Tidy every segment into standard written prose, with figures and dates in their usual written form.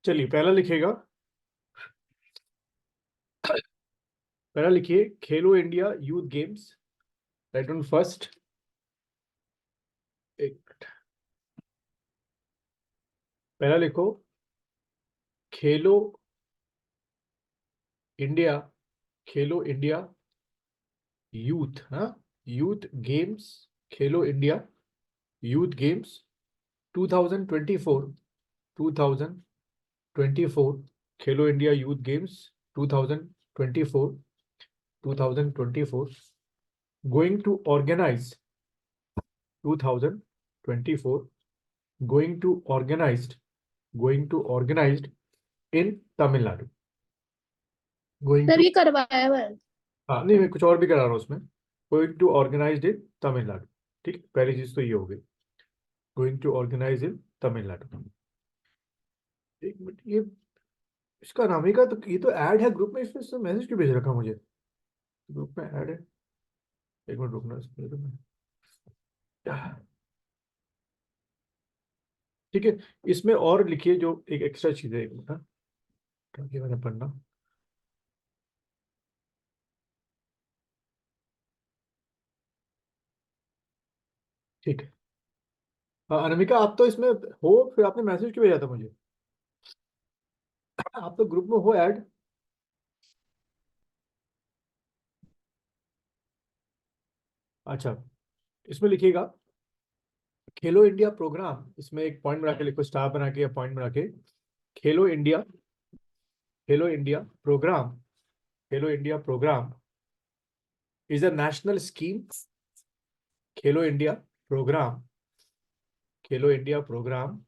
चलिए पहला लिखिए खेलो India youth games. Right on first. एक मिनट। पहला लिखो खेलो इंडिया, खेलो इंडिया यूथ, हाँ, youth games, Khelo India youth games 2024, 2024, Khelo India youth games 2024, 2024 going to organize 2024 going to organized in Tamil Nadu, going sir to, ये करवाया हुआ है। हाँ नहीं मैं कुछ और भी करा रहा हूँ उसमें। गोइंग टू ऑर्गेनाइज्ड इन तमिलनाडु। ठीक है, पहली चीज तो ये हो गई, गोइंग टू ऑर्गेनाइज इन तमिलनाडु। एक मिनट, ये इसका नाम ही का तो ये तो ऐड है ग्रुप में, इसमें मैसेज क्यों भेज रखा मुझे? ग्रुप में ऐड है। एक मिनट रुकना इसमें। ठीक है, इसमें और लिखिए जो एक एक्स्ट्रा चीज है, एक मिनट, हाँ, ताकि मैंने पढ़ना। ठीक है। हाँ अनामिका, आप तो इसमें हो, फिर आपने मैसेज क्यों भेजा था मुझे? आप तो ग्रुप में हो ऐड। अच्छा, इसमें लिखिएगा खेलो इंडिया प्रोग्राम, इसमें एक पॉइंट बना के लिखो, स्टार बना के या पॉइंट बना के। Khelo India, Khelo India program, Khelo India program is a national scheme. Khelo India program, Khelo India program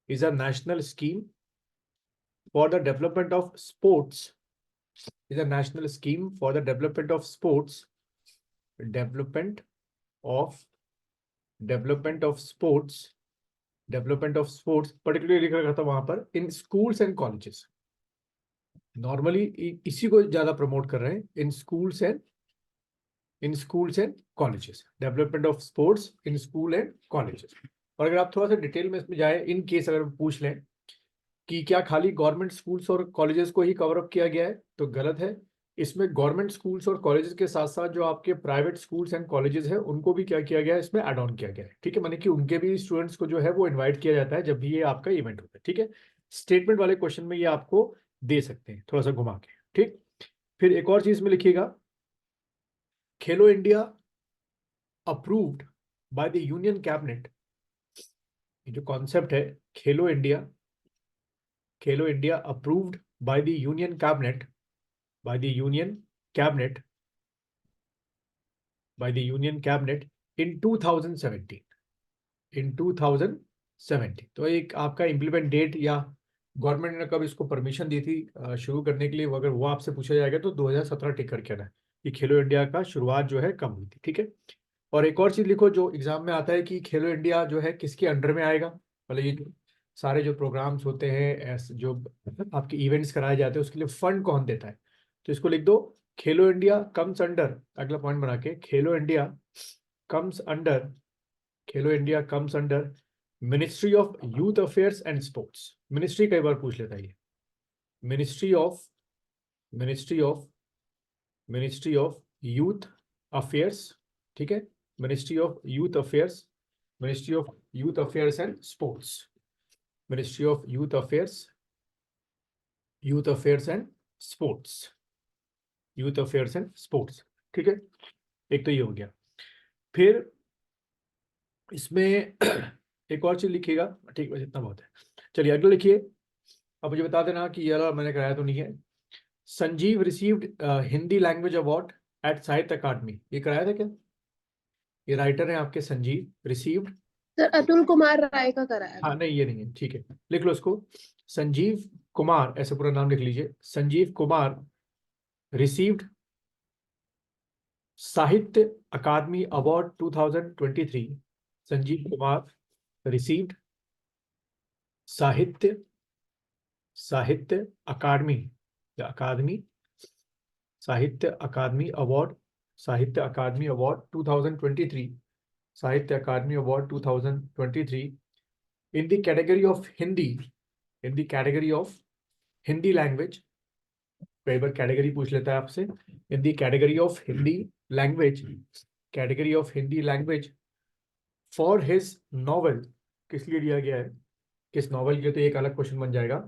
is a national scheme for the development of sports, is a national scheme for the development of sports, development of development of sports, development of sports, particularly लिख रखा था वहां पर in schools and colleges। Normally इसी को ज्यादा promote कर रहे हैं, इन schools and colleges, development of sports in school and colleges. और अगर आप थोड़ा सा डिटेल में इसमें जाए, इन केस अगर पूछ लें कि क्या खाली गवर्नमेंट स्कूल्स और कॉलेजेस को ही कवर अप किया गया है, तो गलत है। इसमें गवर्नमेंट स्कूल्स और कॉलेजेस के साथ साथ जो आपके प्राइवेट स्कूल्स एंड कॉलेजेस हैं उनको भी क्या किया गया है, इसमें ऐड ऑन किया गया है। ठीक है, माने कि उनके भी स्टूडेंट्स को जो है वो इन्वाइट किया जाता है जब भी ये आपका इवेंट होता है। ठीक है, स्टेटमेंट वाले क्वेश्चन में ये आपको दे सकते हैं थोड़ा सा घुमा के। ठीक, फिर एक और चीज में लिखिएगा खेलो India approved by the union cabinet. ये जो कॉन्सेप्ट है खेलो India, Khelo India approved by the union cabinet, by the union cabinet, by the union cabinet in 2017, in 2017। तो एक आपका इम्प्लीमेंट डेट या गवर्नमेंट ने कब इसको परमिशन दी थी शुरू करने के लिए, अगर वो आपसे पूछा जाएगा तो 2017 टिक करके आना है कि खेलो इंडिया का शुरुआत जो है कब हुई थी। ठीक है, और एक और चीज लिखो जो एग्जाम में आता है कि खेलो इंडिया जो है किसके अंडर में आएगा, मतलब ये जो सारे जो प्रोग्राम्स होते हैं, जो आपके इवेंट्स कराए जाते हैं, उसके लिए फंड कौन देता है। तो इसको लिख दो खेलो इंडिया कम्स अंडर, अगला पॉइंट बना के, Khelo India comes under, Khelo India comes under ministry of youth affairs and sports. Ministry कई बार पूछ लेता है ये, ministry of, ministry of, ministry of youth affairs. ठीक है, ministry of youth affairs, ministry of youth affairs and sports, ministry of youth affairs, youth affairs and sports, youth affairs and sports. ठीक है, एक तो ये हो गया। फिर इसमें एक और चीज लिखिएगा। ठीक है, इतना बहुत है। चलिए अगला लिखिए। अब मुझे बता देना कि ये वाला मैंने कराया तो नहीं है। Sanjeev received Hindi language award eight साहित्य अकादमी, ये कराया था क्या? ये राइटर है आपके संजीव, रिसीव्ड। सर अतुल कुमार राय का कराया हाँ था। नहीं ये नहीं है, ठीक है, लिख लो इसको। संजीव कुमार, ऐसे पूरा नाम लिख लीजिए, संजीव कुमार रिसीव्ड साहित्य अकादमी अवार्ड 2023। संजीव कुमार रिसीव्ड साहित्य, साहित्य अकादमी या अकादमी, साहित्य Akademi award, Sahitya Akademi award 2023, Sahitya Akademi award 2023 in the category of Hindi, in the category of Hindi language, कई बार कैटेगरी पूछ लेता है आपसे, in the category of Hindi language, category of Hindi language for his novel, किस लिए दिया गया है, किस नॉवल के, तो एक अलग क्वेश्चन बन जाएगा।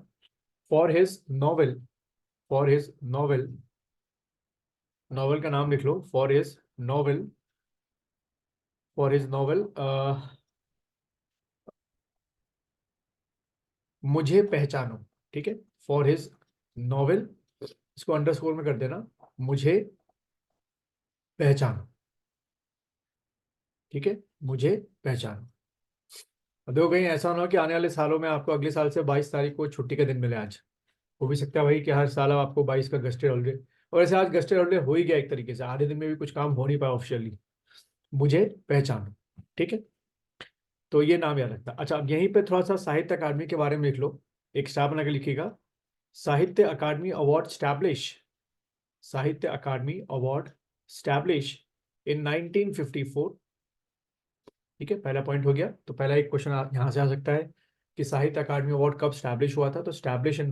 For his novel, for his novel, novel का नाम लिख लो, for his novel, for his novel मुझे पहचानो, ठीक है, फॉर हिज नॉवल, इसको अंडरस्कोर में कर देना, मुझे पहचानो, ठीक है, मुझे पहचानो। अब देखो कहीं ऐसा ना हो कि आने वाले सालों में आपको अगले साल से 22 तारीख को छुट्टी का दिन मिले आज, हो भी सकता है भाई कि हर साल अब आपको 22 का गस्टेड हॉलीडे, और ऐसे आज गस्टेड हॉलीडे हो ही गया एक तरीके से, आधे दिन में भी कुछ काम हो नहीं पाया ऑफिशियली। मुझे पहचानो, ठीक है, तो ये नाम याद रखना। अच्छा, अब यहीं पे थोड़ा सा साहित्य अकादमी के बारे में लिख लो, एक स्टार बना के लिखिएगा, साहित्य अकादमी अवार्ड स्टैब्लिश, साहित्य अकादमी अवार्ड स्टैब्लिश इन 1954, ठीक है, पहला पॉइंट हो गया। तो पहला एक क्वेश्चन यहाँ से आ सकता है कि साहित्य अकादमी अवार्ड कब स्टैब्लिश हुआ था, तो स्टैब्लिश इन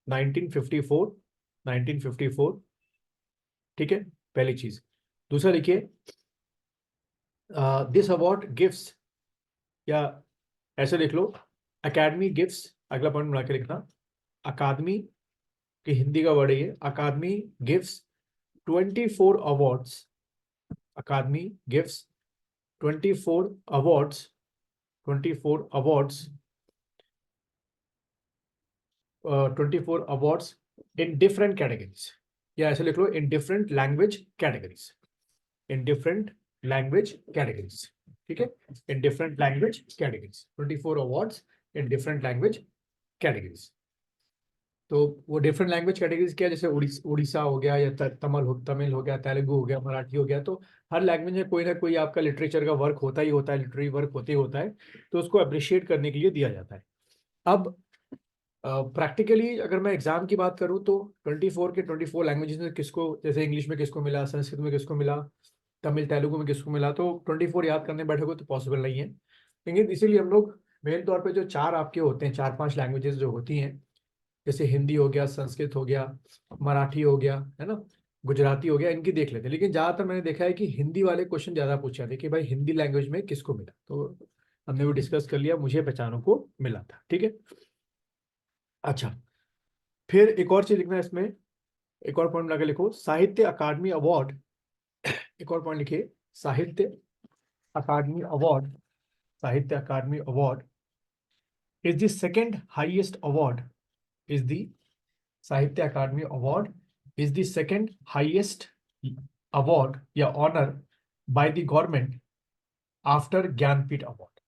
1954, 1954, ठीक है, पहली चीज। दूसरा लिखिए, दिस अवार्ड गिव्स, या ऐसे लिख लो, अकादमी गिव्स, अगला पॉइंट बना के लिखना, अकादमी की हिंदी का वर्ड है ये, Akademi gives 24 awards, Akademi gives 24 awards, 24 awards, 24 awards in different categories, या ऐसे लिख लो, in different language categories, in different language categories, ठीक है, in different language categories, 24 awards in different language categories. तो वो डिफरेंट लैंग्वेज कैटेगरीज क्या है, जैसे उड़ीसा हो गया, या तमिल हो गया, तेलुगु हो गया, मराठी हो गया, तो हर लैंग्वेज में कोई ना कोई आपका लिटरेचर का वर्क होता ही होता है, लिटरेरी वर्क होते ही होता है, तो उसको अप्रिशिएट करने के लिए दिया जाता है। अब प्रैक्टिकली अगर मैं एग्जाम की बात करूँ तो 24 के 24 लैंग्वेजेस में किसको, जैसे इंग्लिश में किसको मिला, संस्कृत में किसको मिला, तमिल तेलुगु में किसको मिला, तो 24 याद करने बैठोगे तो पॉसिबल नहीं है। लेकिन इसीलिए हम लोग मेन तौर पे जो चार आपके होते हैं, 4-5 लैंग्वेजेस जो होती हैं, जैसे हिंदी हो गया, संस्कृत हो गया, मराठी हो गया, है ना, गुजराती हो गया, इनकी देख लेते हैं। लेकिन ज्यादातर मैंने देखा है कि हिंदी वाले क्वेश्चन ज्यादा पूछे जाते हैं कि भाई हिंदी लैंग्वेज में किसको मिला, तो हमने वो डिस्कस कर लिया, मुझे पहचानों को मिला था, ठीक है। अच्छा, फिर एक और चीज लिखना है इसमें, एक और पॉइंट लगा लिखो, साहित्य अकादमी अवार्ड, एक और पॉइंट लिखिए, साहित्य Akademi award, Sahitya Akademi award is the second highest award, is the Sahitya Akademi award is the second highest award या honour by the government after Jnanpith award.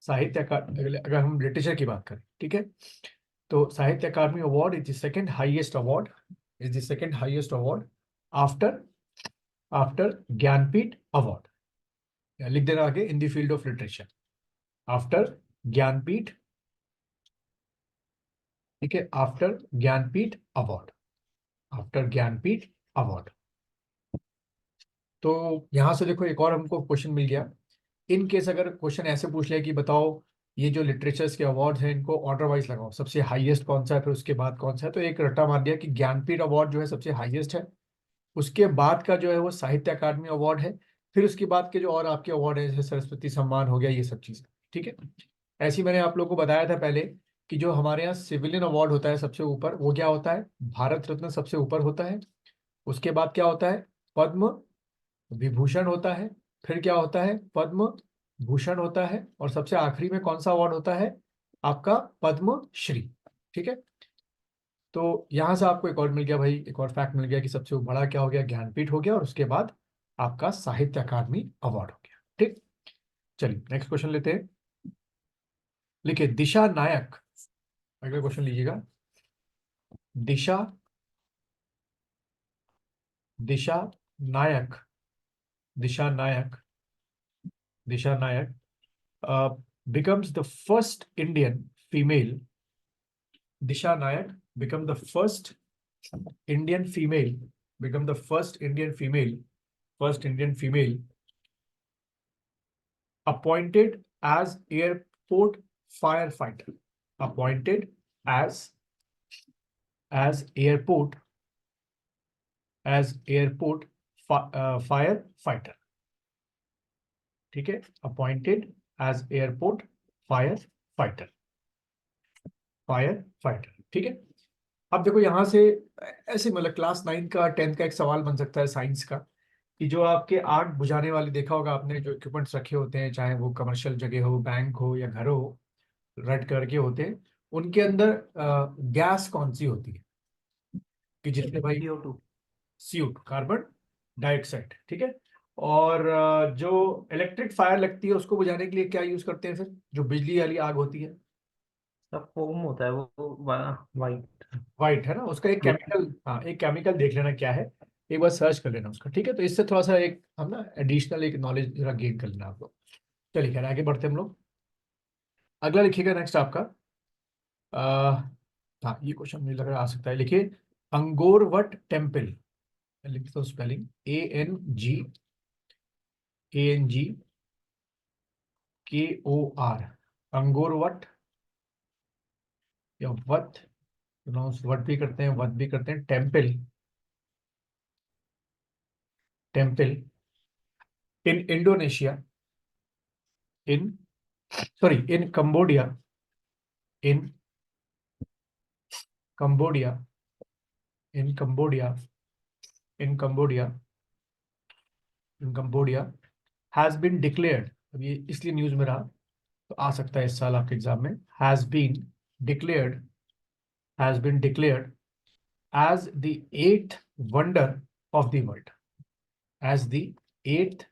साहित्य अगर हम लिटरेचर की बात करें, ठीक है, तो Sahitya Akademi award is the second highest award, is the second highest award after after Jnanpith award, लिख देना आगे, in the field of literature after Jnanpith, ठीक है, after Jnanpith award, after Jnanpith award. तो यहां से देखो एक और हमको क्वेश्चन मिल गया, इन केस अगर क्वेश्चन ऐसे पूछ लिया कि बताओ ये जो लिटरेचर्स के अवार्ड हैं इनको ऑर्डर वाइज लगाओ, सबसे हाईएस्ट कौन सा है, फिर उसके बाद कौन सा है, तो एक रट्टा मार दिया कि ज्ञानपीठ अवार्ड जो है सबसे हाईएस्ट है, उसके बाद का जो है वो साहित्य अकादमी अवार्ड है, फिर उसके बाद के जो और आपके अवार्ड है जैसे सरस्वती सम्मान हो गया, ये सब चीजें, ठीक है। ऐसे ही मैंने आप लोगों को बताया था पहले कि जो हमारे यहाँ सिविलियन अवार्ड होता है सबसे ऊपर, वो क्या होता है, भारत रत्न सबसे ऊपर होता है, उसके बाद क्या होता है, पद्म विभूषण होता है, फिर क्या होता है, पद्म भूषण होता है, और सबसे आखिरी में कौन सा अवार्ड होता है, आपका पद्म श्री, ठीक है। तो यहां से आपको एक और मिल गया भाई, एक और फैक्ट मिल गया कि सबसे बड़ा क्या हो गया, ज्ञानपीठ हो गया, और उसके बाद आपका साहित्य अकादमी अवार्ड हो गया, ठीक। चलिए नेक्स्ट क्वेश्चन लेते हैं, लिखिए, दिशा नायक, अगला क्वेश्चन लीजिएगा, दिशा, दिशा नायक, दिशा नायक, दिशा नायक becomes the first Indian female, Disha Nayak become the first Indian female, become the first Indian female, first Indian female appointed as airport firefighter, appointed as airport fire fighter. ठीक है, appointed as airport fire fighter. ठीक है। अब देखो यहाँ से ऐसे मतलब क्लास 9 का 10 का एक सवाल बन सकता है साइंस का, कि जो आपके आग बुझाने वाले देखा होगा आपने, जो इक्विपमेंट्स रखे होते हैं, चाहे वो कमर्शियल जगह हो, बैंक हो या घर हो, रेड कलर के होते हैं, उनके अंदर गैस कौन सी होती है कि जिससे भाई CO2। CO2, carbon dioxide. ठीक है। और जो इलेक्ट्रिक फायर लगती है उसको बुझाने के लिए क्या यूज करते हैं फिर, जो बिजली वाली आग होती है? सब फोम होता है वो वाइट। वाइट है ना, उसका एक केमिकल, हाँ एक केमिकल देख लेना क्या है, एक बार सर्च कर लेना उसका। ठीक है, तो इससे थोड़ा सा एक हम ना एडिशनल एक नॉलेज जरा गेन कर लेना आप लोग। चलिए खैर आगे बढ़ते हैं हम लोग। अगला लिखिएगा नेक्स्ट आपका, हाँ ये क्वेश्चन मुझे लग रहा है आ सकता है। लिखिए अंगोरवट टेम्पल, लिखता हूँ स्पेलिंग ANGKOR, अंगोरवट या वट, प्रोनाउंस वट भी करते हैं, वट भी करते हैं, temple, temple in Indonesia, in sorry in Cambodia, in Cambodia, in Cambodia, in Cambodia, in Cambodia has been declared. अब ये इसलिए न्यूज में रहा, तो आ सकता है इस साल आपके एग्जाम में, declared has been declared as the 8th wonder of the world, as the 8th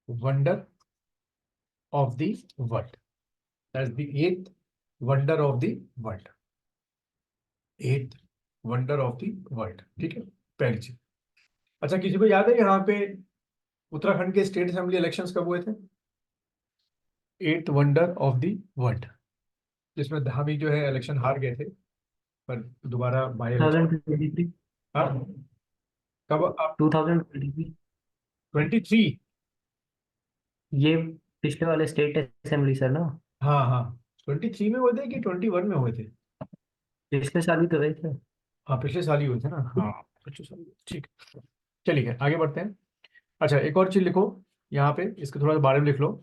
wonder of the world, as the 8th wonder of the world, 8th wonder of the world. ठीक है, पहली चीज। अच्छा, किसी को याद है यहाँ पे उत्तराखंड के स्टेट असेंबली इलेक्शंस कब हुए थे? 8th wonder of the world, जिसमें धामी जो है इलेक्शन हार गए थे, पर दोबारा बाई इलेक्शन। 2023। हाँ, कब आप? 2023। 23? ये पिछले वाले स्टेट असेंबली सर ना। हाँ हाँ, 23 में हुए थे कि 21 में हुए थे? पिछले साल ही तो गए थे। हाँ पिछले साल ही हुए थे ना, हाँ पिछले साल ही हुए थे। ठीक है, चलिए आगे बढ़ते हैं। अच्छा एक और चीज लिखो यहाँ पे, इसके थोड़ा सा बारे में लिख लो।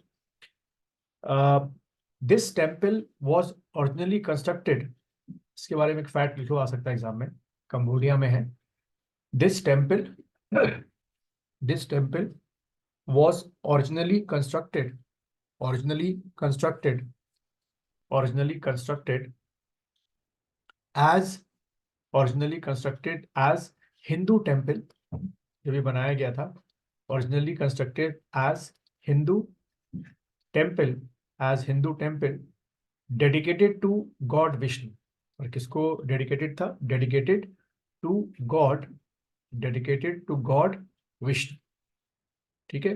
This temple was originally constructed, इसके बारे में एक फैक्ट लिखो, आ सकता है एग्जाम में, कंबोडिया में है। This temple this temple was originally constructed, originally constructed, originally constructed as originally constructed as Hindu temple, जब ये बनाया गया था, originally constructed as Hindu temple, as Hindu temple dedicated to god Vishnu. और किसको डेडिकेटेड था? Dedicated to god, dedicated to god Vishnu. ठीक है,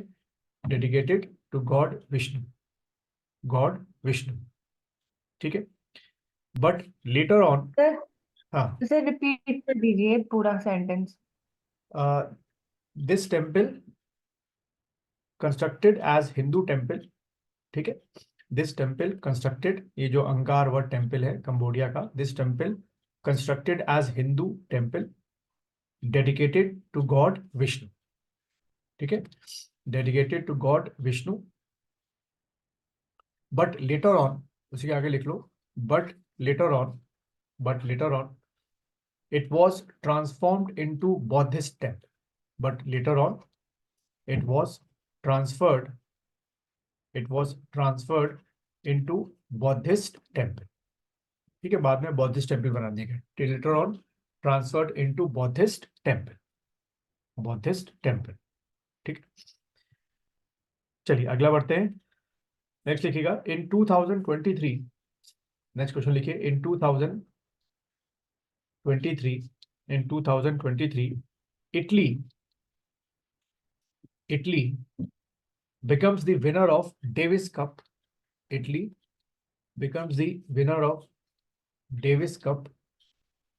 dedicated to god Vishnu, god Vishnu. ठीक है, बट लेटर ऑन, सर हाँ, सर रिपीट कर दीजिए पूरा sentence. This temple constructed as Hindu temple. ठीक है, दिस टेम्पल कंस्ट्रक्टेड, ये जो अंगारवट टेम्पल है कंबोडिया का, this temple constructed as Hindu temple dedicated to god Vishnu. ठीक है, dedicated to god Vishnu, but later on, उसी के आगे लिख लो, but later on, but later on it was transformed into Buddhist temple, but later on it was transferred, it was transferred into Buddhist temple। ठीक है, बाद में बौद्धिस्ट टेम्पल बना दिया गया, later on transferred into Buddhist temple, Buddhist temple. ठीक है, चलिए अगला बढ़ते हैं। नेक्स्ट लिखिएगा इन 2023, नेक्स्ट क्वेश्चन लिखिए इन 2023, in 2023 Italy becomes the winner of Davis Cup, Italy becomes the winner of Davis Cup,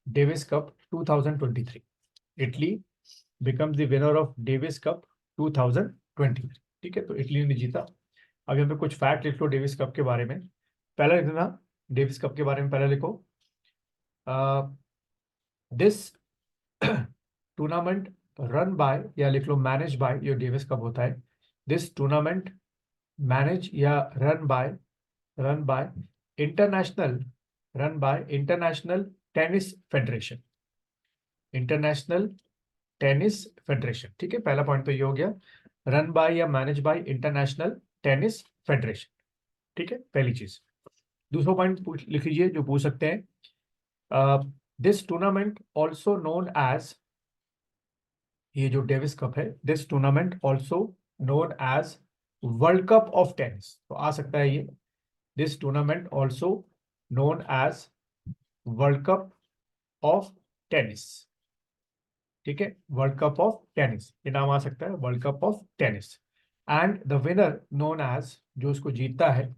Davis Cup 2023, Italy becomes the winner of Davis Cup 2023। ठीक है, तो इटली ने जीता। अब यहाँ पे कुछ फैक्ट लिख लो डेविस कप के बारे में। पहला लिख देना डेविस कप के बारे में, पहले लिखो दिस टूर्नामेंट रन बाय, या लिख लो मैनेज बाय, ये डेविस कप होता है। दिस टूर्नामेंट मैनेज या run by international tennis federation, international tennis federation. ठीक है, पहला पॉइंट तो ये हो गया, रन बाय या manage by international tennis federation. ठीक है, पहली चीज। दूसरा पॉइंट लिख लीजिए जो पूछ सकते हैं, this tournament also known as, ये जो डेविस कप है, this tournament also known as world cup of tennis, तो आ सकता है ये, this tournament also known as world cup of tennis. ठीक है, वर्ल्ड कप ऑफ टेनिस ये नाम आ सकता है, world cup of tennis. And the winner known as, जो उसको जीतता है,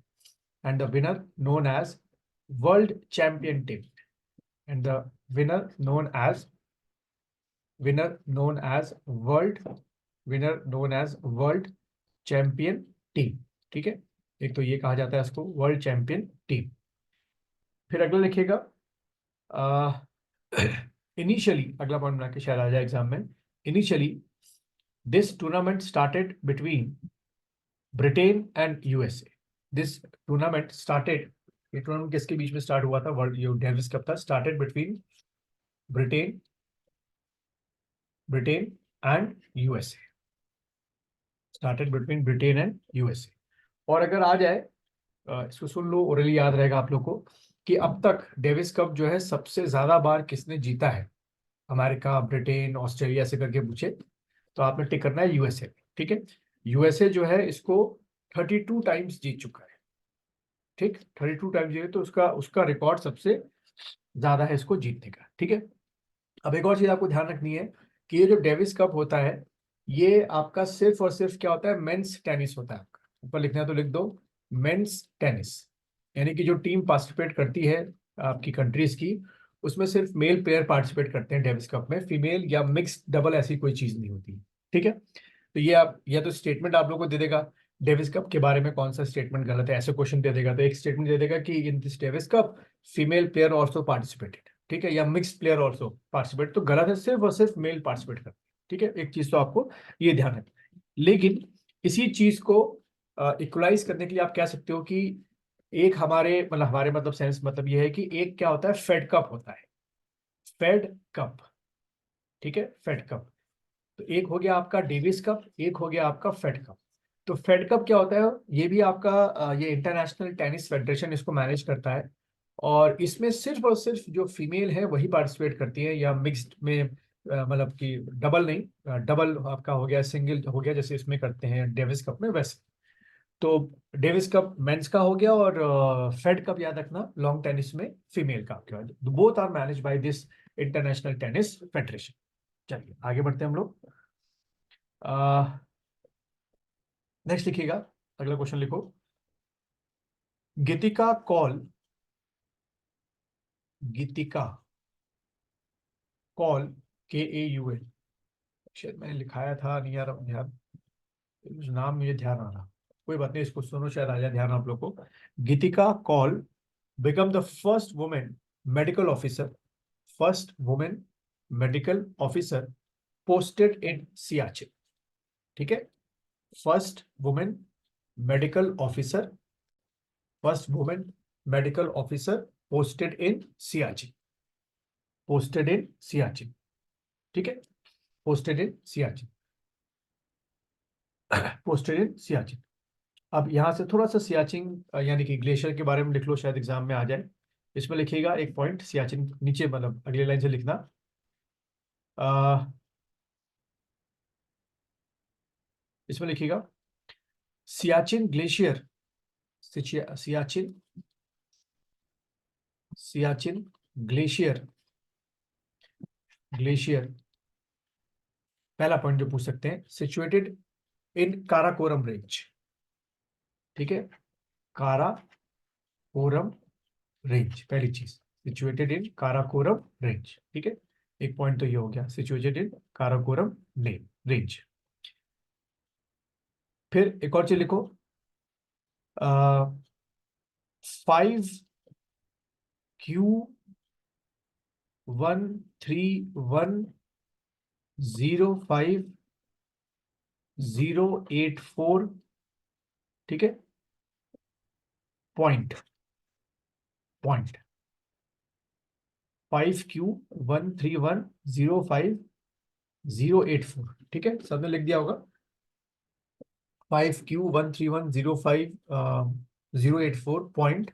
and the winner known as world champion team, and the winner known as world champion team. ठीक है, एक तो ये कहा जाता है इसको वर्ल्ड चैंपियन टीम। फिर अगला लिखिएगा इनिशियली, अगला पॉइंट बना के शायद आ जाए एग्जाम में, initially this tournament started between Britain and USA. This tournament started, ये टूर्नामेंट किसके बीच में स्टार्ट हुआ था, वर्ल्ड ये डेविस कप था, started between Britain and USA, started between Britain and USA. और अगर आ जाए, इसको सुन लो, ओरली याद रहेगा आप लोग को, कि अब तक डेविस कप जो है सबसे ज्यादा बार किसने जीता है, अमेरिका, ब्रिटेन, ऑस्ट्रेलिया से करके पूछे तो आपने टिक करना है यूएसए। ठीक है, यूएसए जो है इसको 32 टाइम्स जीत चुका है। ठीक, 32 टाइम्स जीते, तो उसका रिकॉर्ड सबसे ज्यादा है इसको जीतने का। ठीक है, अब एक और चीज आपको ध्यान रखनी है कि ये जो डेविस कप होता है, ये आपका सिर्फ और सिर्फ क्या होता है, मेंस टेनिस होता है। आपका ऊपर लिखना है तो लिख दो मेंस टेनिस, यानी कि जो टीम पार्टिसिपेट करती है आपकी कंट्रीज की, उसमें सिर्फ मेल प्लेयर पार्टिसिपेट करते हैं डेविस कप में, फीमेल या मिक्स्ड डबल ऐसी कोई चीज नहीं होती। ठीक है, तो ये आप या तो स्टेटमेंट आप लोगों को दे देगा डेविस कप के बारे में, कौन सा स्टेटमेंट गलत है, ऐसे क्वेश्चन दे देगा, तो एक स्टेटमेंट दे देगा कि in this Davis cup female player also participated. ठीक है, या मिक्स्ड प्लेयर ऑल्सो पार्टिसिपेट, तो गलत है, सिर्फ और सिर्फ मेल पार्टिसिपेट करते हैं। ठीक है, एक चीज तो आपको ये ध्यान रखना है। लेकिन इसी चीज को इक्वलाइज करने के लिए आप कह सकते हो कि एक हमारे मतलब सेंस मतलब ये है कि एक क्या होता है, फेड कप होता है, फेड कप। ठीक है, फेड कप, तो एक हो गया आपका डेविस कप, एक हो गया आपका फेड कप। तो फेड कप क्या होता है, ये भी आपका ये इंटरनेशनल टेनिस फेडरेशन इसको मैनेज करता है, और इसमें सिर्फ और सिर्फ जो फीमेल है वही पार्टिसिपेट करती है, या मिक्स्ड में मतलब कि डबल नहीं, डबल आपका हो गया, सिंगल हो गया, जैसे इसमें करते हैं डेविस कप में वैसे। तो डेविस कप मेंस का हो गया, और फेड कप याद रखना लॉन्ग टेनिस में फीमेल का आपके, both are manage by this international tennis federation. चलिए आगे बढ़ते हैं हम लोग। नेक्स्ट लिखिएगा, अगला क्वेश्चन लिखो, गीतिका कॉल KAUL, शायद मैंने लिखाया था, नहीं आ रहा ध्यान, नाम मुझे ध्यान आ रहा, कोई बात नहीं, इसको सुनो, शायद आ जाए ध्यान आप लोग को। गीतिका call become the first woman medical officer, posted in Siachen। ठीक है, first women medical officer posted in Siachen, ठीक है, पोस्टेड इन सियाचिन। अब यहां से थोड़ा सा सियाचिन यानी कि ग्लेशियर के बारे में लिख लो, शायद एग्जाम में आ जाए। इसमें लिखिएगा एक पॉइंट सियाचिन नीचे, मतलब अगले लाइन से लिखना, इसमें लिखिएगा सियाचिन ग्लेशियर, सियाचिन ग्लेशियर पहला पॉइंट जो पूछ सकते हैं, सिचुएटेड इन काराकोरम रेंज। ठीक है, काराकोरम रेंज पहली चीज, सिचुएटेड इन काराकोरम रेंज। ठीक है, एक पॉइंट तो ये हो गया, सिचुएटेड इन काराकोरम रेंज। फिर एक और चीज लिखो, 5Q13105,084, ठीक है, पॉइंट 5Q13105,084, ठीक है, सबने लिख दिया होगा। 5Q13105,084 point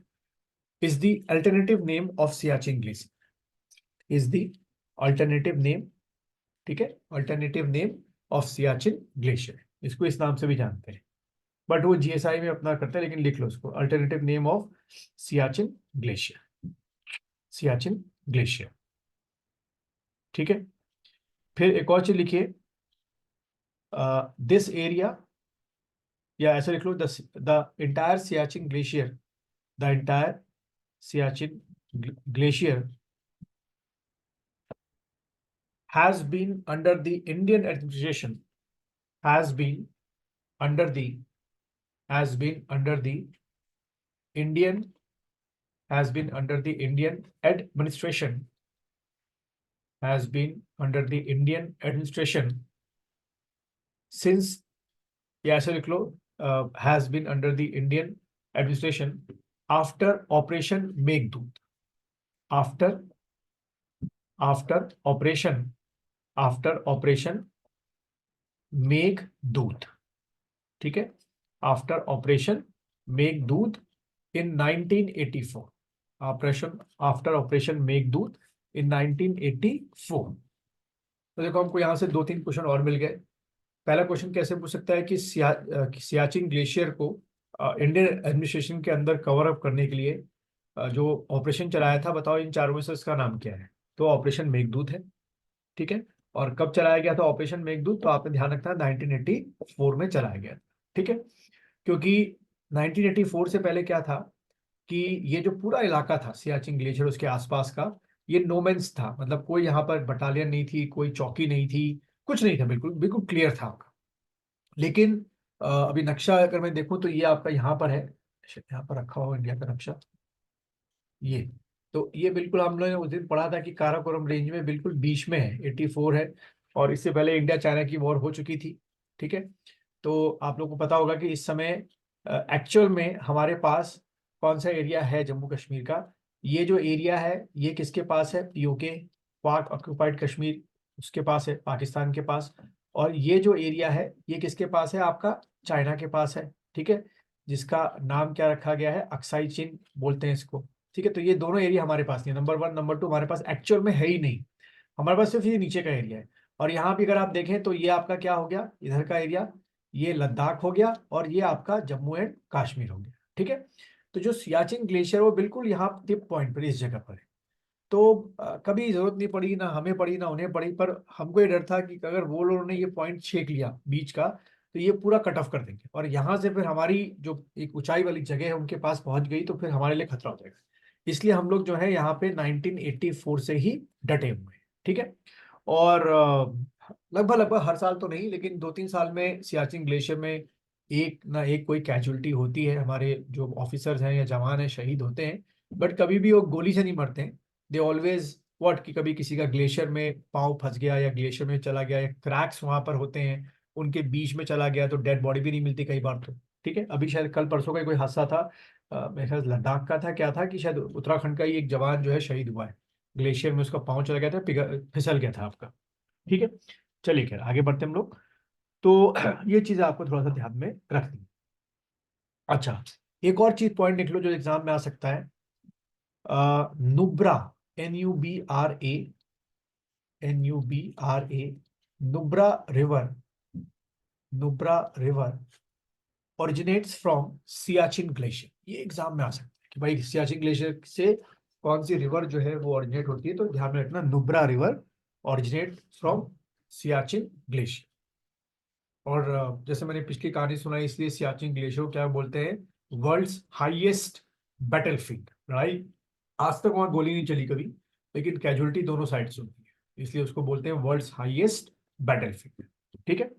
is the alternative name of Siachen Glacier. Is the alternative name, ठीक है, alternative name of Siachen Glacier. इसको इस नाम से भी जानते हैं, बट वो GSI में अपना करते हैं, लेकिन लिख लो उसको, alternative name of Siachen Glacier. Siachen Glacier, ठीक है। फिर एक और चीज लिखिए, दिस एरिया, या ऐसा लिख लो, the entire Siachen glacier, the entire Siachen glacier has been under the Indian administration, has been under the Indian administration since, या ऐसे लिख लो, has been under the Indian administration after Operation Meghdoot, after Operation Meghdoot, ठीक है, after Operation Meghdoot in 1984, after Operation Meghdoot in 1984। तो देखो हमको यहाँ से 2-3 क्वेश्चन और मिल गए। पहला क्वेश्चन कैसे पूछ सकता है कि सियाचिन ग्लेशियर को इंडियन एडमिनिस्ट्रेशन के अंदर कवर अप करने के लिए जो ऑपरेशन चलाया था, बताओ इन चारों में से इसका नाम क्या है? तो ऑपरेशन मेघदूत है, ठीक है। और कब चलाया गया था ऑपरेशन मेघदूत? तो आपने ध्यान रखना, 1984 में चलाया गया, ठीक है। क्योंकि 1984 से पहले क्या था कि ये जो पूरा इलाका था सियाचिन ग्लेशियर उसके आसपास का, ये नोमेंस था, मतलब कोई यहाँ पर बटालियन नहीं थी, कोई चौकी नहीं थी, कुछ नहीं था, बिल्कुल बिल्कुल क्लियर था आपका। लेकिन अभी नक्शा अगर मैं देखूं तो ये आपका यहाँ पर है, यहाँ पर रखा हुआ इंडिया का नक्शा, ये तो ये बिल्कुल हम लोगों ने उस दिन पढ़ा था कि काराकोरम रेंज में बिल्कुल बीच में है, 84 है। और इससे पहले इंडिया चाइना की वॉर हो चुकी थी, ठीक है। तो आप लोग को पता होगा कि इस समय एक्चुअल में हमारे पास कौन सा एरिया है जम्मू कश्मीर का? ये जो एरिया है ये किसके पास है? पीओके, पाक ऑक्यूपाइड कश्मीर, उसके पास है, पाकिस्तान के पास। और ये जो एरिया है ये किसके पास है? आपका चाइना के पास है, ठीक है, जिसका नाम क्या रखा गया है? अक्साई चीन बोलते हैं इसको, ठीक है। तो ये दोनों एरिया हमारे पास नहीं है, नंबर 1, नंबर 2 हमारे पास एक्चुअल में है ही नहीं, हमारे पास सिर्फ ये नीचे का एरिया है। और यहाँ भी अगर आप देखें तो ये आपका क्या हो गया, इधर का एरिया, ये लद्दाख हो गया, और ये आपका जम्मू एंड कश्मीर हो गया, ठीक है। तो जो सियाचिन ग्लेशियर वो बिल्कुल यहाँ टिप पॉइंट पर, इस जगह पर है। तो कभी जरूरत नहीं पड़ी, ना हमें पड़ी ना उन्हें पड़ी, पर हमको ये डर था कि अगर वो लोगों ने ये पॉइंट छेक लिया बीच का तो ये पूरा कट ऑफ कर देंगे, और यहाँ से फिर हमारी जो एक ऊंचाई वाली जगह है उनके पास पहुंच गई तो फिर हमारे लिए खतरा हो जाएगा। इसलिए हम लोग जो है यहाँ पे 1984 से ही डटे हुए हैं, ठीक है। और लगभग हर साल तो नहीं, लेकिन 2-3 साल में सियाचिन ग्लेशियर में एक ना एक कोई कैजुअलिटी होती है, हमारे जो ऑफिसर्स हैं या जवान हैं शहीद होते हैं, बट कभी भी वो गोली से नहीं मरते हैं। दे ऑलवेज व्हाट, कि कभी किसी का ग्लेशियर में पाँव फंस गया या ग्लेशियर में चला गया या क्रैक्स वहां पर होते हैं, उनके बीच में चला गया तो डेड बॉडी भी नहीं मिलती कई बार, तो ठीक है। अभी शायद कल परसों का कोई हादसा था, मेरे ख्याल लद्दाख का था, क्या था कि शायद उत्तराखंड का ही एक जवान जो है शहीद हुआ है, ग्लेशियर में उसका पाँव चला गया था, फिसल गया था आपका, ठीक है। चलिए खैर आगे बढ़ते हम लोग। तो ये चीज आपको थोड़ा सा ध्यान में रखनी है। अच्छा, एक और चीज पॉइंट लिख लो जो एग्जाम में आ सकता है, Nubra, NUBRA, Nubra river originates from Siachen glacier. ये एग्जाम में आ सकता है कि भाई सियाचिन ग्लेशियर से कौन सी रिवर जो है वो ओरिजिनेट होती है, तो ध्यान में रखना, Nubra river originate from Siachen glacier. और जैसे मैंने पिछली कहानी सुनाई, इसलिए सियाचिन ग्लेशियर क्या बोलते हैं? World's highest battlefield, right. आज तक वहां गोली नहीं चली कभी, लेकिन कैजुअलिटी दोनों साइड से होती है, इसलिए उसको बोलते हैं वर्ल्ड्स हाईएस्ट बैटलफील्ड, ठीक है।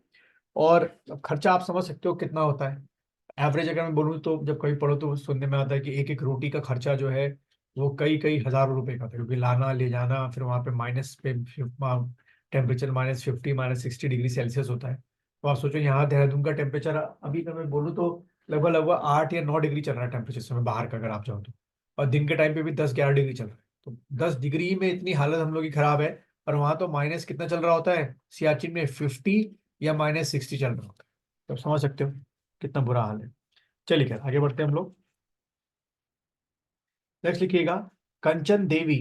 और अब खर्चा आप समझ सकते हो कितना होता है। एवरेज अगर मैं बोलूँ तो जब कभी पढ़ो तो सुनने में आता है कि एक एक रोटी का खर्चा जो है वो कई कई हजारों रुपए का था, क्योंकि लाना ले जाना, फिर वहाँ पे माइनस पे टेम्परेचर -50 -60 डिग्री सेल्सियस होता है। तो आप सोचो यहाँ देहरादून का टेम्परेचर अभी अगर मैं बोलूँ तो लगभग लगभग 8 या 9 डिग्री चल रहा है टेम्परेचर समय बाहर का, अगर आप जाओ तो। और दिन के टाइम पे भी 10-11 डिग्री चल रहा है। तो 10 डिग्री में इतनी हालत हम लोग की खराब है, और वहां तो माइनस कितना चल रहा होता है सियाचिन में, 50 या -60 चल रहा होता है। तो आप समझ सकते हो कितना बुरा हाल है। चलिए खैर आगे बढ़ते हैं हम लोग। नेक्स्ट लिखिएगा कंचन देवी।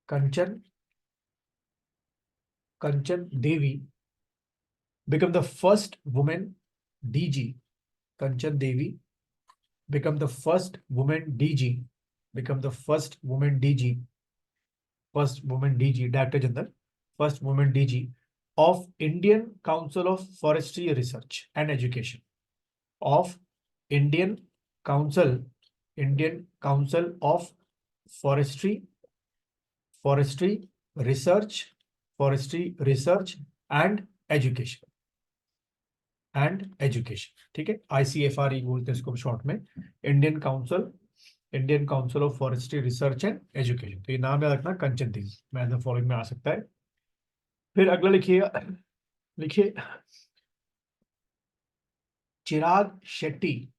कंचन Kanchan Devi become the first woman DG. Kanchan Devi become the first woman DG. Become the first woman DG. First woman DG, Director General. First woman DG of Indian Council of Forestry Research and Education. Of Indian Council of Forestry Research and Education. ठीक है, ICFRE बोलते हैं इसको short में, Indian council of forestry research and education. तो ये नाम याद रखना, कंचन देवी मैथ फॉलोइंग में आ सकता है। फिर अगला लिखिए चिराग शेट्टी।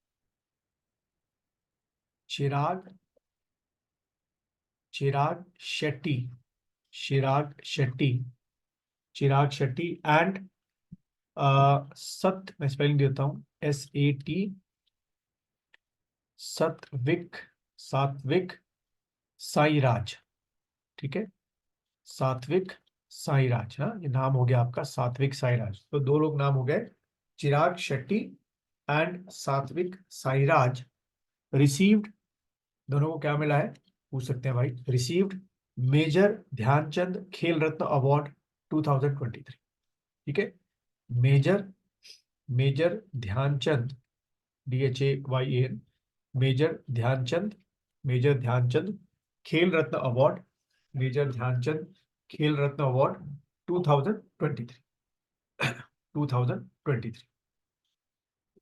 चिराग शेट्टी एंड मैं स्पेलिंग देता हूँ, SAT, सात्विक साईराज। ठीक है, सात्विक साईराज। हाँ, ये नाम हो गया आपका सात्विक साईराज। तो दो लोग नाम हो गए, चिराग शेट्टी एंड सात्विक साईराज। रिसीव्ड, दोनों को क्या मिला है पूछ सकते हैं भाई। Received major Dhyan Chand Khel Ratna award 2023। ठीक है, major Dhyan Chand, DHAYAN, major Dhyan Chand Khel Ratna award, major Dhyan Chand Khel Ratna award 2023।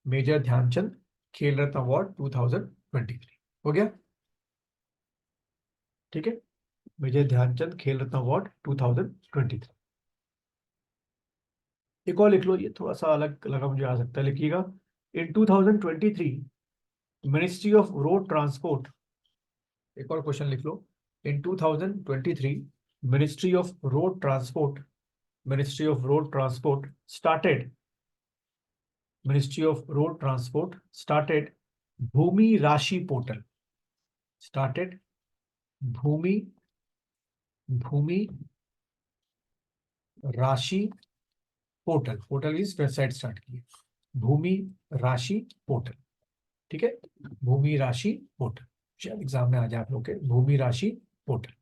Major Dhyan Chand Khel Ratna award 2023 हो गया। ठीक है, मेजर ध्यानचंद खेल रत्न अवार्ड 2023। एक और लिख लो, ये थोड़ा सा अलग लगा मुझे, आ सकता है, लिखिएगा in 2023 ministry of road transport. एक और क्वेश्चन लिख लो, in 2023 ministry of road transport started Bhumi Rashi portal. Bhumi Rashi portal इस वेबसाइट स्टार्ट की है, भूमि राशि पोर्टल। ठीक है, भूमि राशि पोर्टल, शायद एग्जाम में आ जाए आप लोग के, भूमि राशि पोर्टल।